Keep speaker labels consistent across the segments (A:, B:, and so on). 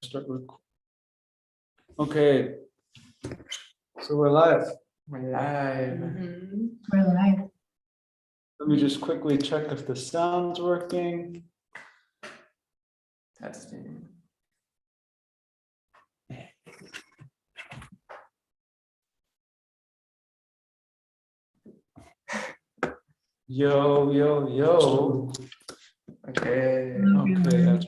A: start recording. Okay, so we're live.
B: We're live.
C: We're live.
A: Let me just quickly check if the sound's working.
B: Testing.
A: Yo, yo, yo.
B: Okay.
A: Okay, that's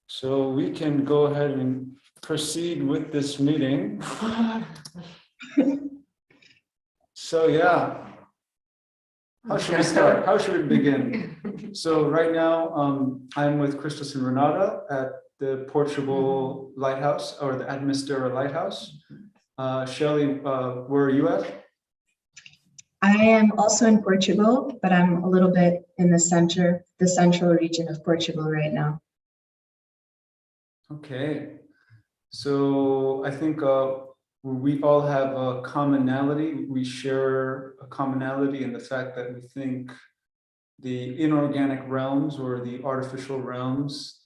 A: so we can go ahead and proceed with this meeting. So yeah, how should we start? How should we begin? So right now, I'm with Christos and Renata at the Portugal Lighthouse, or the Adamastera Lighthouse. Shelly, where are you at?
C: I am also in Portugal, but I'm a little bit in the central region of Portugal right now.
A: Okay, so I think we all have a commonality. We share a commonality in the fact that we think the inorganic realms or the artificial realms,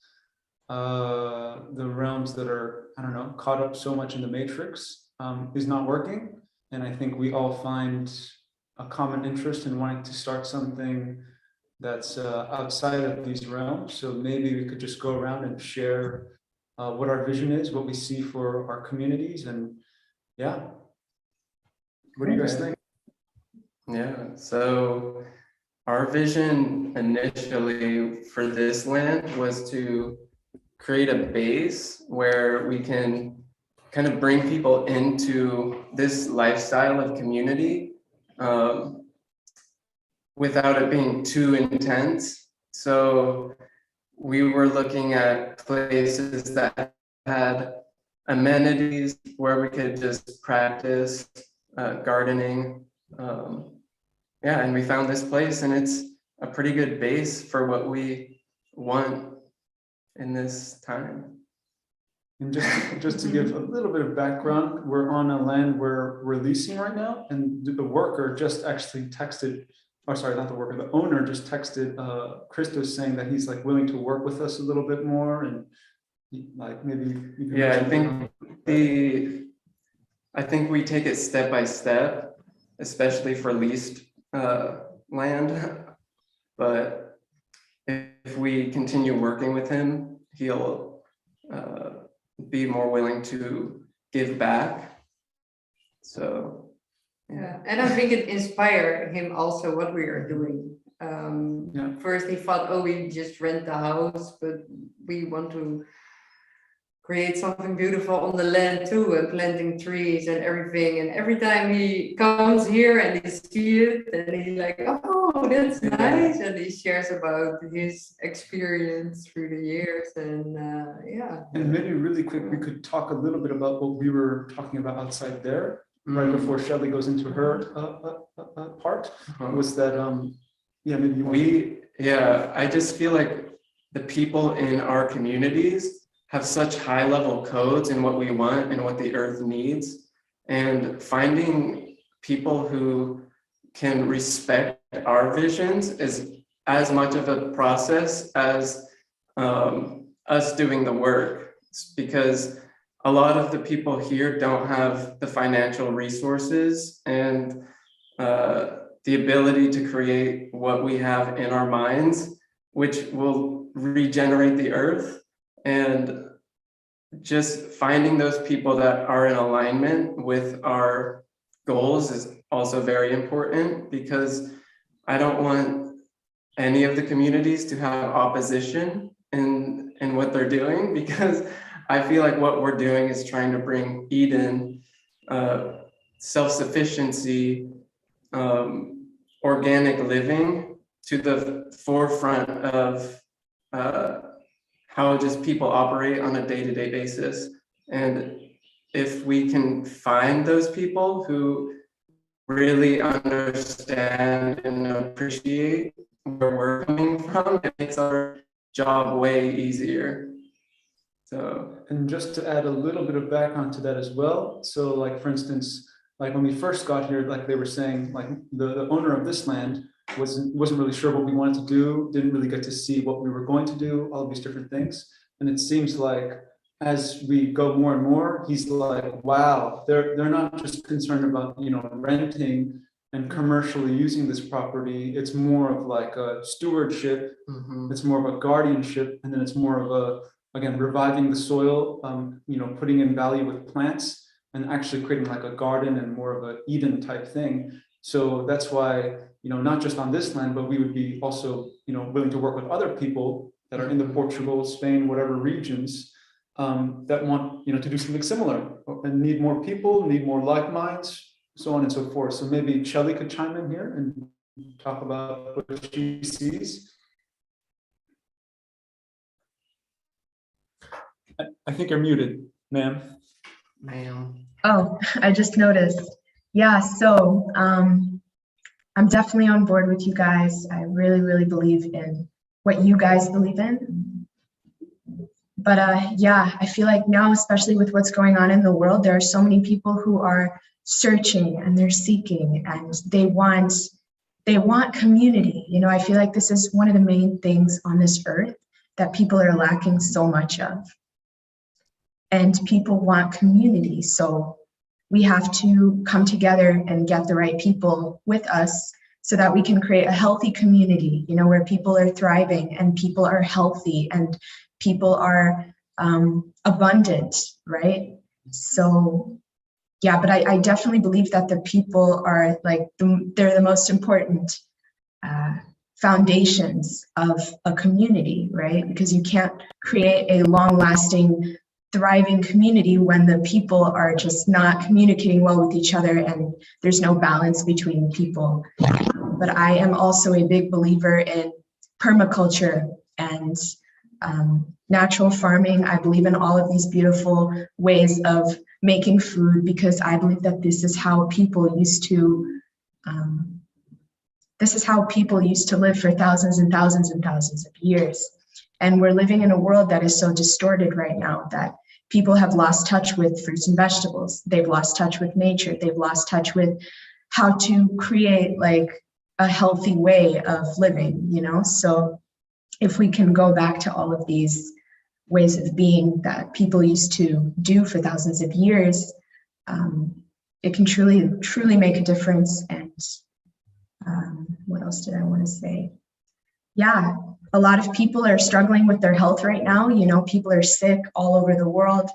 A: the realms that are, I don't know, caught up so much in the matrix, is not working. And I think we all find a common interest in wanting to start something that's outside of these realms. So maybe we could just go around and share what our vision is, what we see for our communities, and yeah. What do you guys think?
B: Yeah, so our vision initially for this land was to create a base where we can kind of bring people into this lifestyle of community without it being too intense. So we were looking at places that had amenities where we could just practice gardening. Yeah, and we found this place, and it's a pretty good base for what we want in this time.
A: And just to give a little bit of background, we're on a land where we're leasing right now, and the worker just actually texted, or sorry, not the worker, the owner just texted Christos saying that he's like willing to work with us a little bit more, and like maybe you can
B: Yeah, I think we take it step by step, especially for leased land. But if we continue working with him, he'll be more willing to give back. So
D: yeah, and I think it inspired him also what we are doing. First he thought, oh, we just rent the house, but we want to create something beautiful on the land too, and planting trees and everything. And every time he comes here and he sees it, and he's like, oh, that's nice. And he shares about his experience through the years, and yeah.
A: And maybe really quick, we could talk a little bit about what we were talking about outside there, right before Shelly goes into her part, was that, yeah, maybe you want
B: I just feel like the people in our communities have such high level codes in what we want and what the earth needs, and finding people who can respect our visions is as much of a process as us doing the work, because a lot of the people here don't have the financial resources and the ability to create what we have in our minds, which will regenerate the earth. And just finding those people that are in alignment with our goals is also very important, because I don't want any of the communities to have opposition in what they're doing, because I feel like what we're doing is trying to bring Eden, self-sufficiency, organic living to the forefront of how just people operate on a day-to-day basis. And if we can find those people who really understand and appreciate where we're coming from, it makes our job way easier. So,
A: And just to add a little bit of background to that as well. So like, for instance, like when we first got here, like they were saying, like the owner of this land wasn't really sure what we wanted to do, didn't really get to see what we were going to do, all these different things. And it seems like as we go more and more, he's like, wow, they're not just concerned about, you know, renting and commercially using this property. It's more of like a stewardship. It's more of a guardianship, and then it's more of a, again, reviving the soil, you know, putting in value with plants and actually creating like a garden and more of a Eden type thing. So that's why, you know, not just on this land, but we would be also, you know, willing to work with other people that are in the Portugal, Spain, whatever regions, that want, you know, to do something similar and need more people, need more like minds, so on and so forth. So maybe Shelly could chime in here and talk about what she sees. I think you're muted, ma'am.
C: Oh, I just noticed. Yeah, so I'm definitely on board with you guys. I really, really believe in what you guys believe in. But yeah, I feel like now, especially with what's going on in the world, there are so many people who are searching and they're seeking and they want community. You know, I feel like this is one of the main things on this earth that people are lacking so much of. And people want community. So we have to come together and get the right people with us so that we can create a healthy community, you know, where people are thriving and people are healthy and people are abundant, right? So yeah, but I definitely believe that the people are like, they're the most important foundations of a community, right? Because you can't create a long-lasting, thriving community when the people are just not communicating well with each other and there's no balance between people. But I am also a big believer in permaculture and natural farming. I believe in all of these beautiful ways of making food because I believe that this is how people used to live for thousands and thousands and thousands of years. And we're living in a world that is so distorted right now that people have lost touch with fruits and vegetables. They've lost touch with nature. They've lost touch with how to create like a healthy way of living, you know? So if we can go back to all of these ways of being that people used to do for thousands of years, it can truly make a difference. And what else did I want to say? Yeah, a lot of people are struggling with their health right now. You know, people are sick all over the world.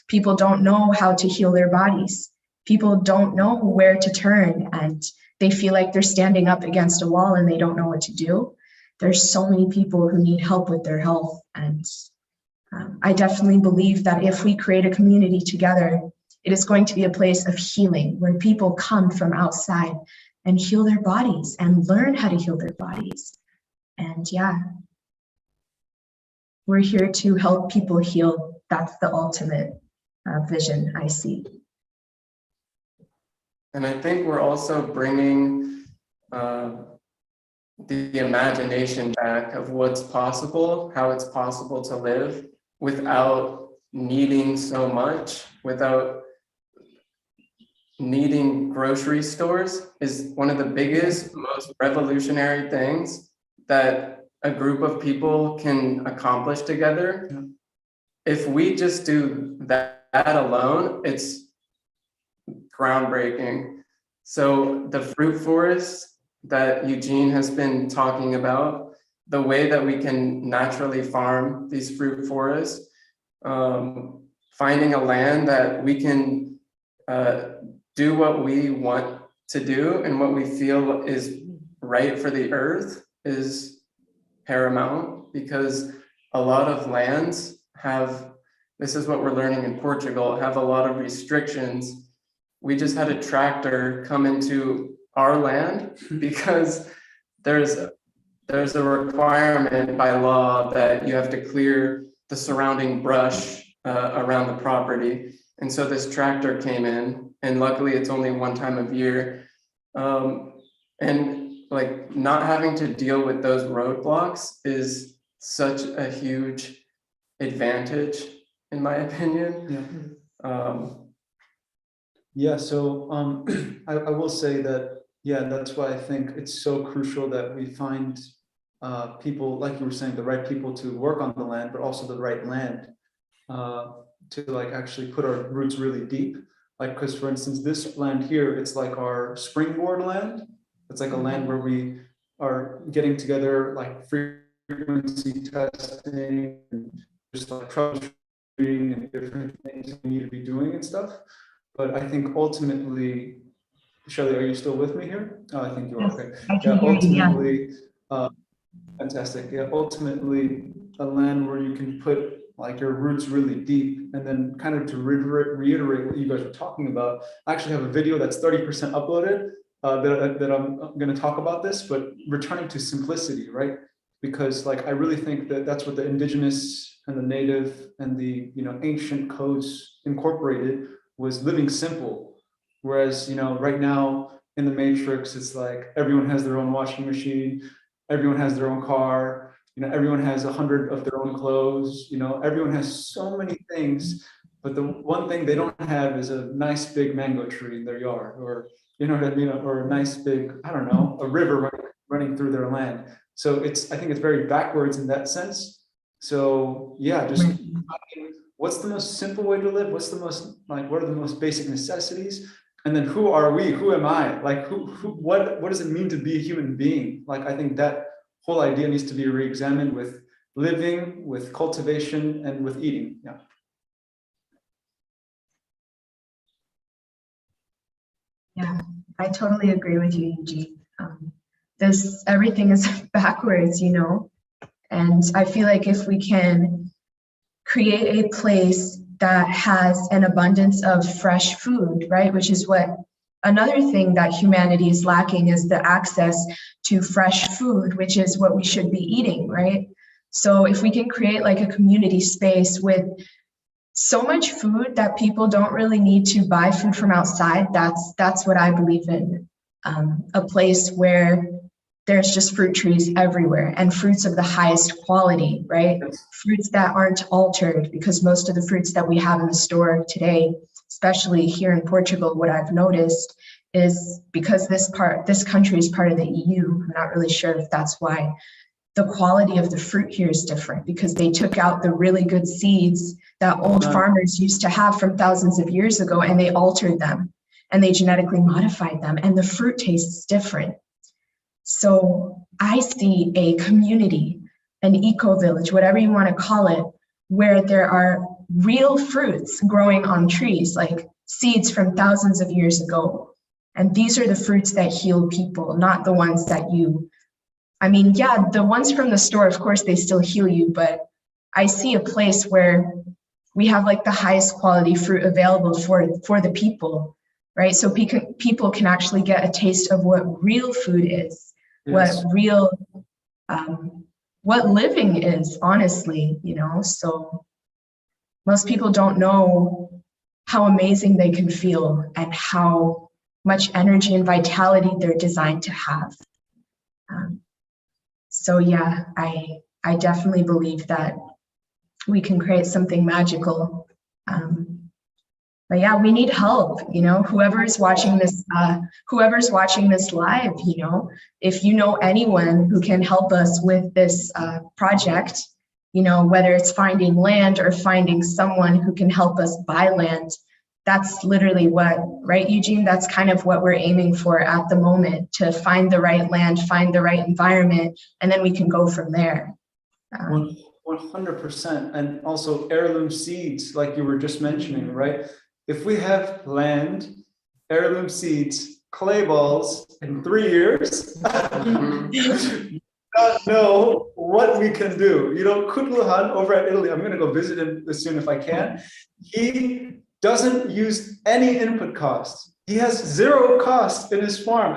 C: People don't know how to heal their bodies. People don't know where to turn and they feel like they're standing up against a wall and they don't know what to do. There's so many people who need help with their health. And I definitely believe that if we create a community together, it is going to be a place of healing where people come from outside and heal their bodies and learn how to heal their bodies. And yeah, we're here to help people heal. That's the ultimate vision I see.
B: And I think we're also bringing the imagination back of what's possible, how it's possible to live without needing so much, without needing grocery stores is one of the biggest, most revolutionary things that a group of people can accomplish together. Yeah. If we just do that alone, it's groundbreaking. So the fruit forest that Eugene has been talking about, the way that we can naturally farm these fruit forests, finding a land that we can do what we want to do and what we feel is right for the earth is paramount, because a lot of lands have, this is what we're learning in Portugal, have a lot of restrictions. We just had a tractor come into our land because there's a requirement by law that you have to clear the surrounding brush around the property. And so this tractor came in, and luckily it's only one time of year. And like not having to deal with those roadblocks is such a huge advantage, in my opinion.
A: Yeah. So I will say that, yeah, that's why I think it's so crucial that we find people, like you were saying, the right people to work on the land, but also the right land. to like actually put our roots really deep. Like, because for instance, this land here, it's like our springboard land. It's like a land where we are getting together, like frequency testing, and just like troubleshooting and different things we need to be doing and stuff. But I think ultimately, Shelly, are you still with me here? Oh, I think you are.
C: Yes,
A: Okay.
C: I can hear you, yeah.
A: Ultimately, fantastic. Yeah, ultimately, a land where you can put like your roots really deep, and then kind of to reiterate what you guys were talking about. I actually have a video that's 30% uploaded that I'm going to talk about this, but returning to simplicity, right? Because like I really think that that's what the indigenous and the native and the ancient codes incorporated, was living simple. Whereas right now in the matrix, it's like everyone has their own washing machine, everyone has their own car, everyone has 100 of their own clothes, everyone has so many things, but the one thing they don't have is a nice big mango tree in their yard, or what I mean, or a nice big, I don't know, a river running through their land. So I think it's very backwards in that sense. So yeah, just what's the most simple way to live? What's the most, like, what are the most basic necessities? And then who are we? Who am I? Like, what does it mean to be a human being? Like, I think that whole idea needs to be re-examined with living, with cultivation, and with eating. Yeah.
C: Yeah, I totally agree with you, Eugene. Everything is backwards, and I feel like if we can create a place that has an abundance of fresh food, right, which is what another thing that humanity is lacking, is the access to fresh food, which is what we should be eating, right? So if we can create like a community space with so much food that people don't really need to buy food from outside, that's what I believe in. A place where there's just fruit trees everywhere, and fruits of the highest quality, right? Fruits that aren't altered, because most of the fruits that we have in the store today, especially here in Portugal, what I've noticed is, because this country is part of the EU, I'm not really sure if that's why, the quality of the fruit here is different, because they took out the really good seeds that old farmers used to have from thousands of years ago, and they altered them and they genetically modified them, and the fruit tastes different. So I see a community, an eco-village, whatever you want to call it, where there are real fruits growing on trees, like seeds from thousands of years ago. And these are the fruits that heal people, not the ones that the ones from the store, of course, they still heal you, but I see a place where we have like the highest quality fruit available for the people, right? So people can actually get a taste of what real food is, yes. What living is, honestly, so most people don't know how amazing they can feel and how much energy and vitality they're designed to have. So yeah, I definitely believe that we can create something magical. But yeah, we need help, whoever's watching this live, if you know anyone who can help us with this project, whether it's finding land or finding someone who can help us buy land, that's literally right, Eugene? That's kind of what we're aiming for at the moment, to find the right land, find the right environment, and then we can go from there.
A: 100%. And also heirloom seeds, like you were just mentioning, right? If we have land, heirloom seeds, clay balls in 3 years, you don't know what we can do. Kutluhan over at Italy, I'm going to go visit him as soon if I can. He doesn't use any input costs. He has zero cost in his farm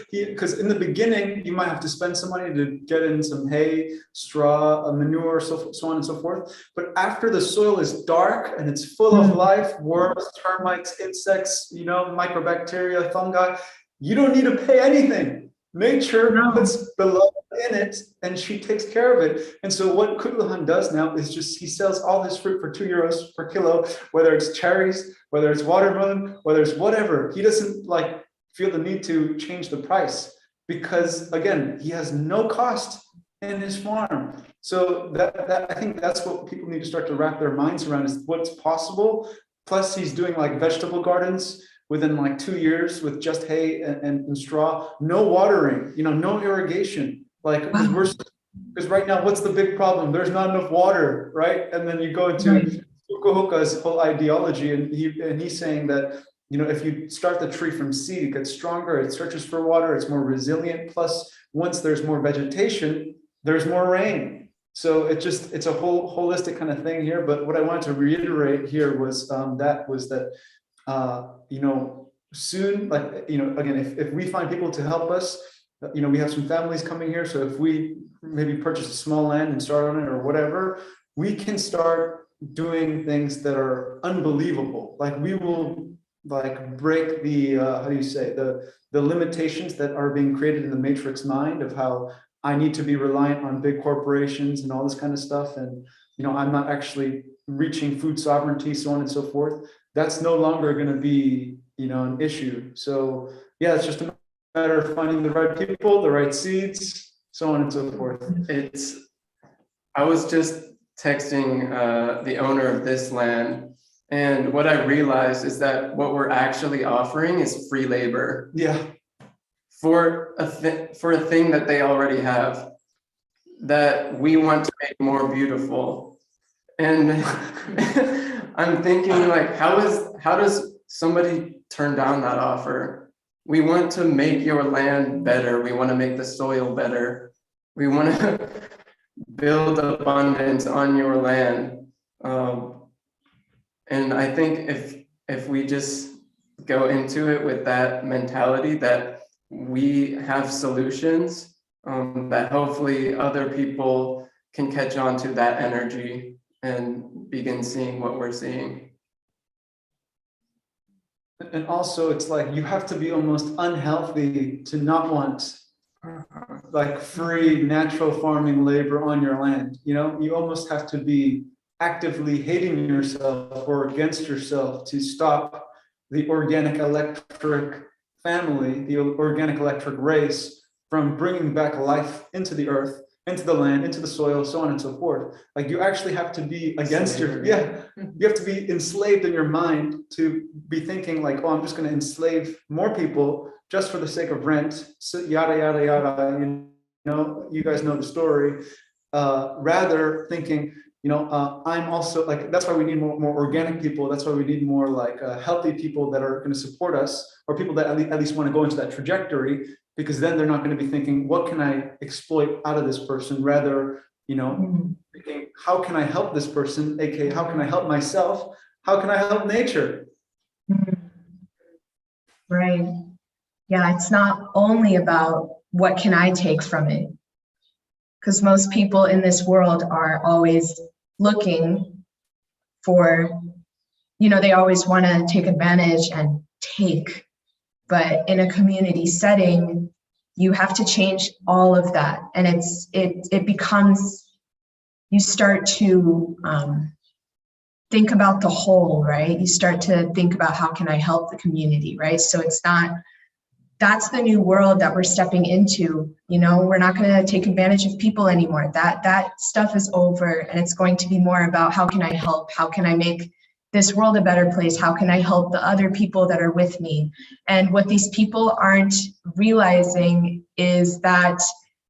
A: because in the beginning, you might have to spend some money to get in some hay, straw, manure, so on and so forth. But after the soil is dark and it's full of life, worms, termites, insects, microbacteria, fungi, you don't need to pay anything. Nature puts the love in it and she takes care of it. And so what Kutluhan does now is he sells all his fruit for €2 per kilo, whether it's cherries, whether it's watermelon, whether it's whatever. He doesn't feel the need to change the price because, again, he has no cost in his farm. So that I think that's what people need to start to wrap their minds around, is what's possible. Plus he's doing like vegetable gardens within like 2 years with just hay and straw, no watering, no irrigation. Like, because right now, what's the big problem? There's not enough water, right? And then you go into Fukuoka's whole ideology, and he's saying that, if you start the tree from seed, it gets stronger, it searches for water, it's more resilient. Plus, once there's more vegetation, there's more rain. So it's a whole holistic kind of thing here. But what I wanted to reiterate here was that soon, like, again, if we find people to help us, we have some families coming here. So if we maybe purchase a small land and start on it or whatever, we can start doing things that are unbelievable. Like, we will like break the the limitations that are being created in the matrix mind of how I need to be reliant on big corporations and all this kind of stuff, and I'm not actually reaching food sovereignty, so on and so forth. That's no longer going to be an issue. So yeah, it's just a matter of finding the right people, the right seeds, so on and so forth.
B: I was just texting the owner of this land, and what I realized is that what we're actually offering is free labor.
A: Yeah.
B: For a thing that they already have, that we want to make more beautiful. And I'm thinking, like, how does somebody turn down that offer? We want to make your land better. We want to make the soil better. We want to build abundance on your land. And I think if we just go into it with that mentality, that we have solutions, that hopefully other people can catch on to that energy and begin seeing what we're seeing.
A: And also, it's like you have to be almost unhealthy to not want like free natural farming labor on your land. You almost have to be actively hating yourself or against yourself to stop the organic electric family, the organic electric race, from bringing back life into the earth, into the land, into the soil, so on and so forth. Like, you actually have to be against you have to be enslaved in your mind to be thinking like, oh, I'm just going to enslave more people just for the sake of rent, so yada, yada, yada. You guys know the story. Rather thinking, I'm also like, that's why we need more organic people. That's why we need more like healthy people that are going to support us, or people that at least want to go into that trajectory, because then they're not going to be thinking, what can I exploit out of this person? Rather, thinking, how can I help this person? AKA, how can I help myself? How can I help nature?
C: Right. Yeah, it's not only about what can I take from it, because most people in this world are always looking for, they always want to take advantage and take. But in a community setting, you have to change all of that. And it becomes, you start to think about the whole, right? You start to think about, how can I help the community, right? So that's the new world that we're stepping into. We're not going to take advantage of people anymore. That stuff is over, and it's going to be more about, how can I help? How can I make this world a better place? How can I help the other people that are with me? And what these people aren't realizing is that,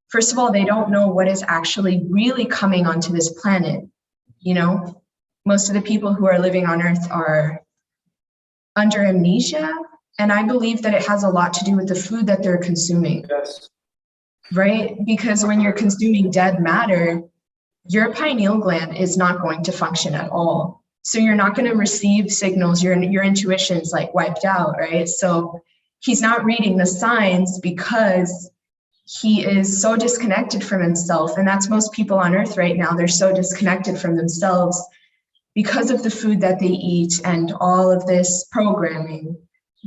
C: first of all, they don't know what is actually really coming onto this planet. Most of the people who are living on Earth are under amnesia. And I believe that it has a lot to do with the food that they're consuming.
A: Yes.
C: Right? Because when you're consuming dead matter, your pineal gland is not going to function at all. So you're not going to receive signals. Your intuition's like wiped out, right? So he's not reading the signs because he is so disconnected from himself. And that's most people on Earth right now. They're so disconnected from themselves because of the food that they eat and all of this programming.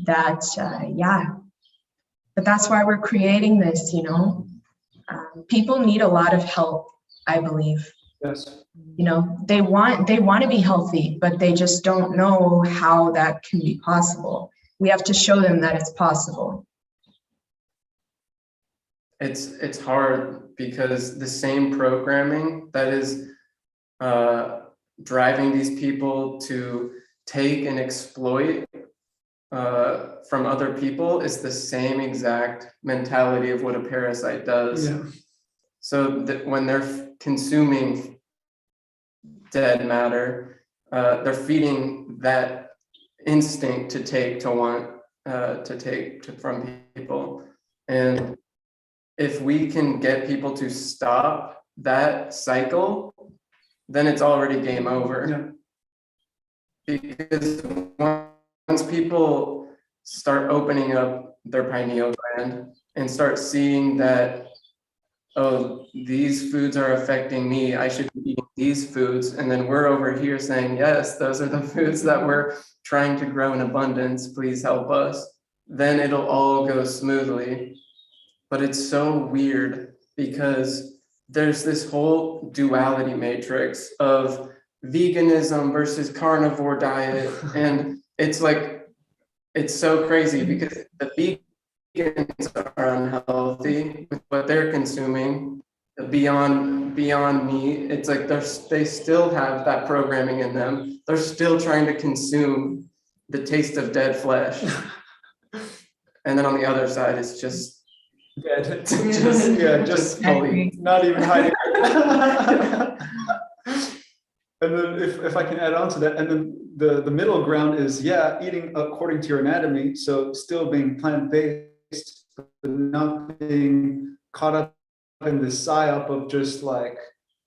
C: That but that's why we're creating this. People need a lot of help, I believe.
A: Yes.
C: They want to be healthy, but they just don't know how that can be possible. We have to show them that it's possible.
B: It's hard because the same programming that is driving these people to take and exploit from other people is the same exact mentality of what a parasite does.
A: Yeah.
B: So that when they're consuming dead matter, they're feeding that instinct to take, to want to take from people. And if we can get people to stop that cycle, then it's already game over. Yeah. Because once people start opening up their pineal gland and start seeing that, oh, these foods are affecting me, I should be eating these foods, and then we're over here saying, yes, those are the foods that we're trying to grow in abundance, please help us, then it'll all go smoothly. But it's so weird because there's this whole duality matrix of veganism versus carnivore diet. And it's like, it's so crazy because the vegans are unhealthy with what they're consuming beyond meat. It's like they still have that programming in them. They're still trying to consume the taste of dead flesh. And then on the other side, it's just
A: dead.
B: just fully
A: not even hiding. And then if I can add on to that, and then the middle ground is, yeah, eating according to your anatomy, so still being plant-based, but not being caught up in the psyop of just like,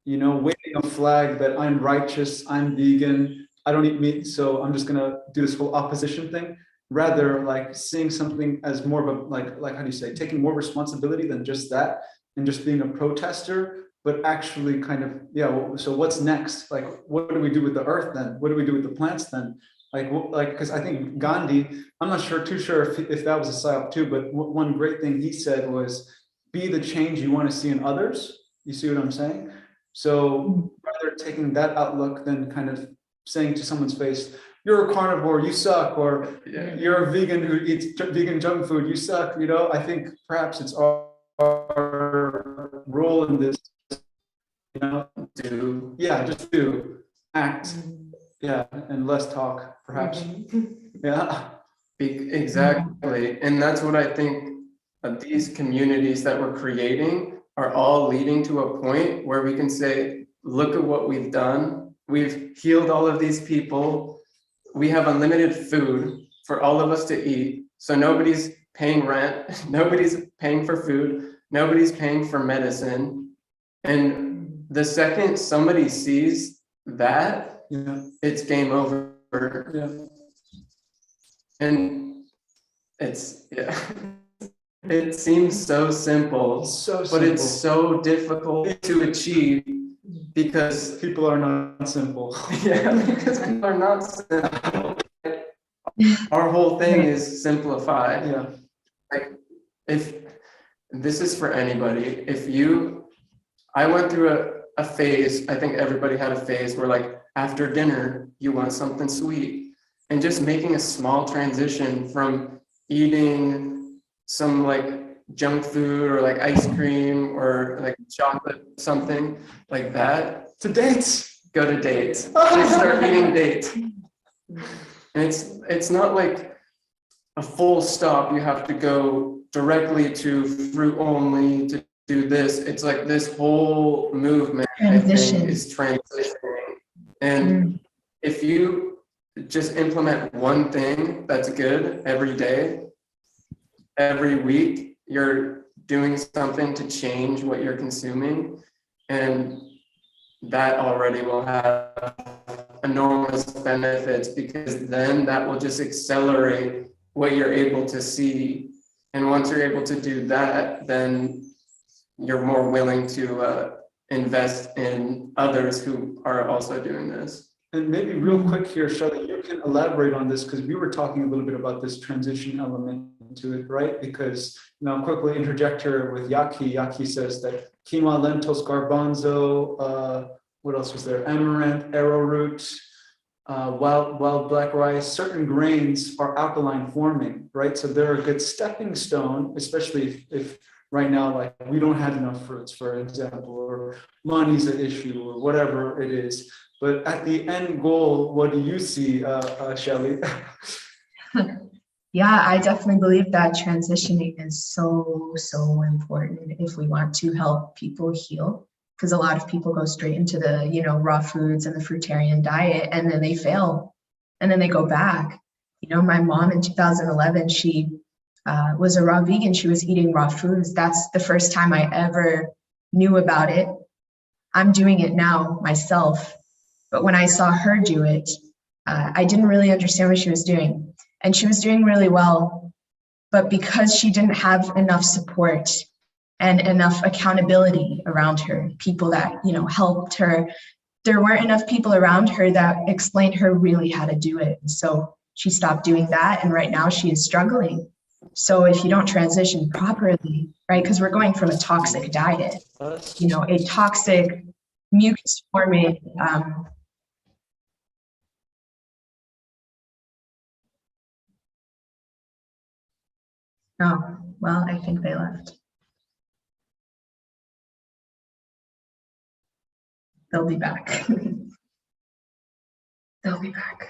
A: you know, waving a flag that I'm righteous, I'm vegan, I don't eat meat, so I'm just gonna do this whole opposition thing. Rather, like seeing something as more of a like how do you say, taking more responsibility than just that, and just being a protester, but actually kind of, yeah, so what's next? Like, what do we do with the earth then? What do we do with the plants then? Like, because I think Gandhi, I'm not too sure if that was a psyop too, but one great thing he said was, be the change you want to see in others. You see what I'm saying? So rather taking that outlook than kind of saying to someone's face, you're a carnivore, you suck, or you're a vegan who eats vegan junk food, you suck, you know. I think perhaps it's our role in this, you know, just do, act, and less talk, perhaps.
B: Exactly. And that's what I think these communities that we're creating are all leading to a point where we can say, look at what we've done. We've healed all of these people. We have unlimited food for all of us to eat. So nobody's paying rent, nobody's paying for food, nobody's paying for medicine. And the second somebody sees that, it's game over. And it's, it seems so simple, but it's so difficult to achieve because
A: people are not simple.
B: Because people are not simple. Our whole thing is simplify. Like, if this is for anybody, I went through a phase, I think everybody had a phase where like after dinner, you want something sweet, and just making a small transition from eating some like junk food or like ice cream or like chocolate, something like that,
A: to dates.
B: Go to dates. Just start eating dates. And it's not like a full stop. You have to go directly to fruit only to do this. It's like this whole movement, I think, is transitioning. And if you just implement one thing that's good every day, every week, you're doing something to change what you're consuming, and that already will have enormous benefits, because then that will just accelerate what you're able to see. And once you're able to do that, then you're more willing to invest in others who are also doing this.
A: And maybe real quick here, Shelly, you can elaborate on this, because we were talking a little bit about this transition element to it, right? Because, you know, I'll quickly interject here with Yaki. Yaki says that quinoa, lentils, garbanzo, what else was there? Amaranth, arrowroot, wild black rice, certain grains are alkaline forming, right? So they're a good stepping stone, especially if right now, like we don't have enough fruits, for example, or money's an issue or whatever it is. But at the end goal, what do you see, Shelly?
C: Yeah, I definitely believe that transitioning is so, so important if we want to help people heal. Because a lot of people go straight into the, you know, raw foods and the fruitarian diet, and then they fail, and then they go back. You know, my mom in 2011, she was a raw vegan. She was eating raw foods. That's the first time I ever knew about it. I'm doing it now myself, but when I saw her do it, I didn't really understand what she was doing. And she was doing really well, but because she didn't have enough support and enough accountability around her, people that, you know, helped her, there weren't enough people around her that explained her really how to do it. So she stopped doing that, and right now she is struggling. So if you don't transition properly, right, because we're going from a toxic diet, you know, a toxic mucus forming, oh, well, I think they left. They'll be back. They'll be back.